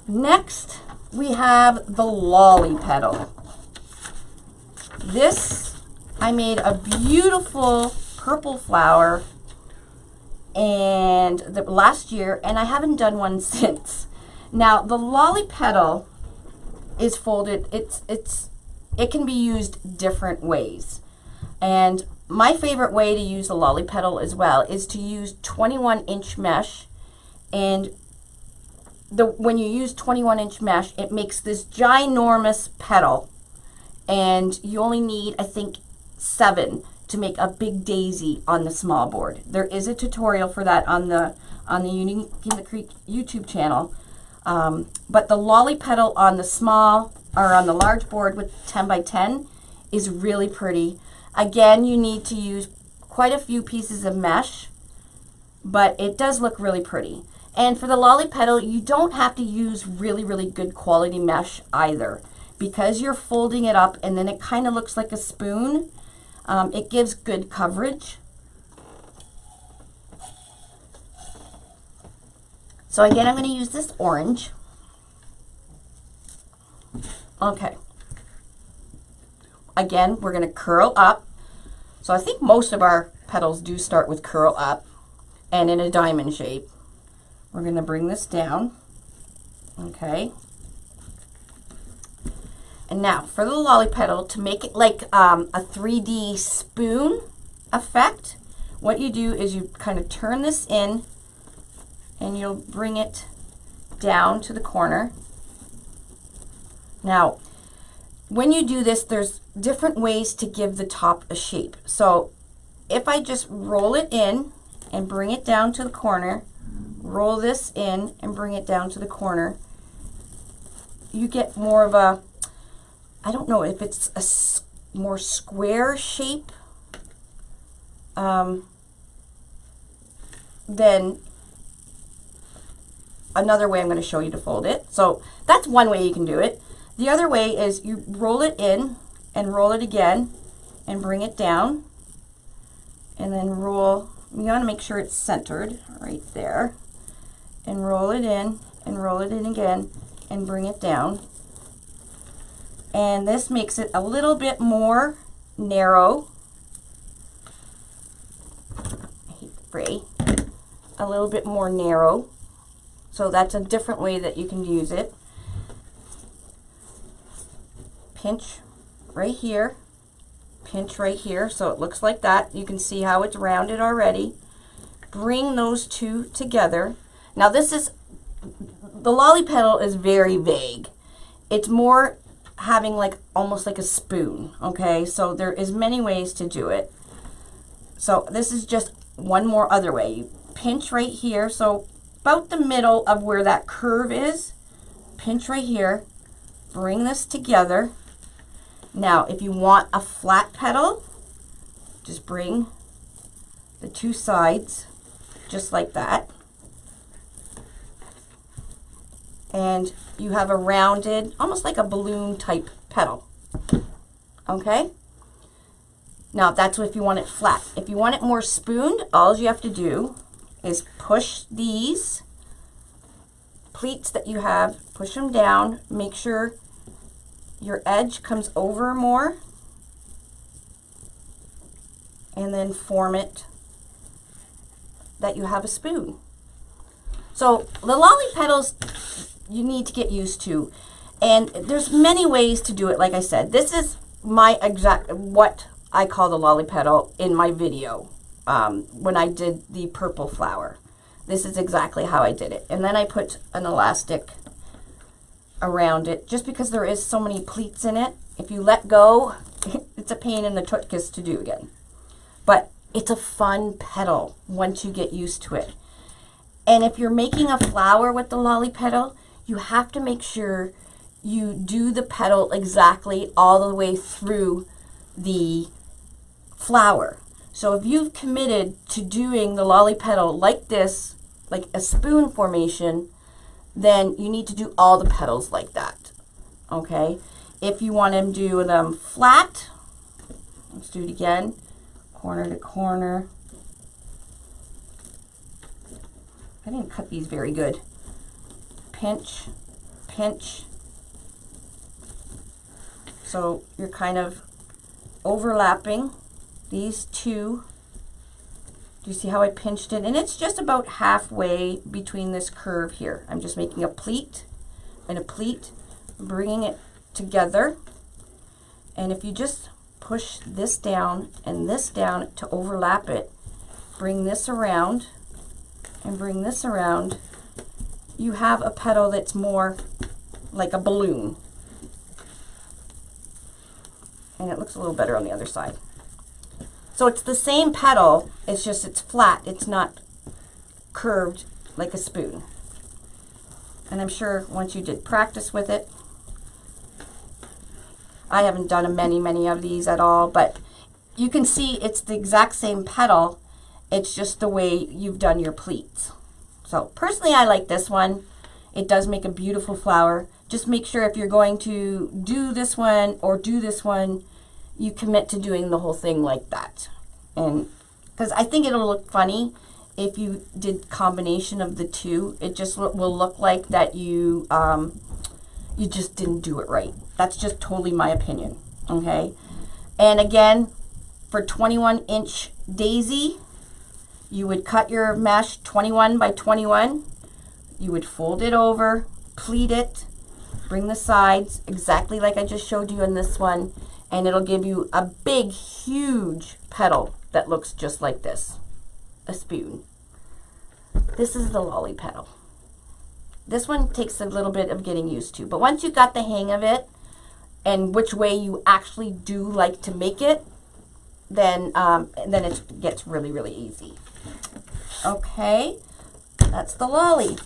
Next, we have the lolly petal. This, I made a beautiful purple flower and last year, and I haven't done one since. Now, the lolly petal is folded. It can be used different ways. And my favorite way to use the lolly petal as well is to use 21-inch mesh. And when you use 21-inch mesh, it makes this ginormous petal. And you only need, I think, 7 to make a big daisy on the small board. There is a tutorial for that on the Unique in the Creek YouTube channel. But the lolly petal on the small or on the large board with 10 by 10 is really pretty. Again, you need to use quite a few pieces of mesh, but it does look really pretty. And for the lolly petal, you don't have to use really, really good quality mesh either, because you're folding it up and then it kind of looks like a spoon. It gives good coverage. So again, I'm going to use this orange. Okay. Again, we're going to curl up. So I think most of our petals do start with curl up and in a diamond shape. We're going to bring this down. Okay. And now for the lolly petal, to make it like a 3D spoon effect, what you do is you kind of turn this in and you'll bring it down to the corner. Now, when you do this, there's different ways to give the top a shape. So if I just roll it in and bring it down to the corner, roll this in and bring it down to the corner, you get more of a, I don't know if it's a more square shape than another way I'm going to show you to fold it. So that's one way you can do it. The other way is you roll it in and roll it again and bring it down, and then roll. You want to make sure it's centered right there, and roll it in and roll it in again and bring it down. And this makes it a little bit more narrow. I hate gray. A little bit more narrow. So that's a different way that you can use it. Pinch right here, pinch right here, so it looks like that. You can see how it's rounded already. Bring those two together. Now this is, the lolly petal is very vague. It's more having like almost like a spoon, okay? So there is many ways to do it. So this is just one more other way. You pinch right here, so about the middle of where that curve is, pinch right here, bring this together. Now, if you want a flat petal, just bring the two sides just like that. And you have a rounded, almost like a balloon type petal. Okay? Now, that's if you want it flat. If you want it more spooned, all you have to do is push these pleats that you have, push them down, make sure your edge comes over more, and then form it that you have a spoon. So the lolly petals you need to get used to, and there's many ways to do it. Like I said, this is my exact, what I call the lolly petal in my video when I did the purple flower. This is exactly how I did it. And then I put an elastic around it, just because there is so many pleats in it. If you let go, it's a pain in the tuchus to do again. But it's a fun petal once you get used to it. And if you're making a flower with the lolly petal, you have to make sure you do the petal exactly all the way through the flower. So if you've committed to doing the lolly petal like this, like a spoon formation, then you need to do all the petals like that, okay? If you want to do them flat, let's do it again, corner to corner. I didn't cut these very good. Pinch, pinch. So you're kind of overlapping these two. Do you see how I pinched it? And it's just about halfway between this curve here. I'm just making a pleat and a pleat, bringing it together. And if you just push this down and this down to overlap it, bring this around and bring this around, you have a petal that's more like a balloon. And it looks a little better on the other side. So it's the same petal, it's just it's flat, it's not curved like a spoon. And I'm sure once you did practice with it, I haven't done many of these at all, but you can see it's the exact same petal, it's just the way you've done your pleats. So personally I like this one. It does make a beautiful flower. Just make sure if you're going to do this one or do this one, you commit to doing the whole thing like that. And because I think it'll look funny if you did combination of the two. It just will look like that you just didn't do it right. That's just totally my opinion. Okay. And again, for 21-inch daisy, you would cut your mesh 21 by 21. You would fold it over, pleat it, bring the sides exactly like I just showed you in this one, and it'll give you a big, huge petal that looks just like this, a spoon. This is the lolly petal. This one takes a little bit of getting used to, but once you got the hang of it and which way you actually do like to make it, then it gets really, really easy. Okay, that's the lolly.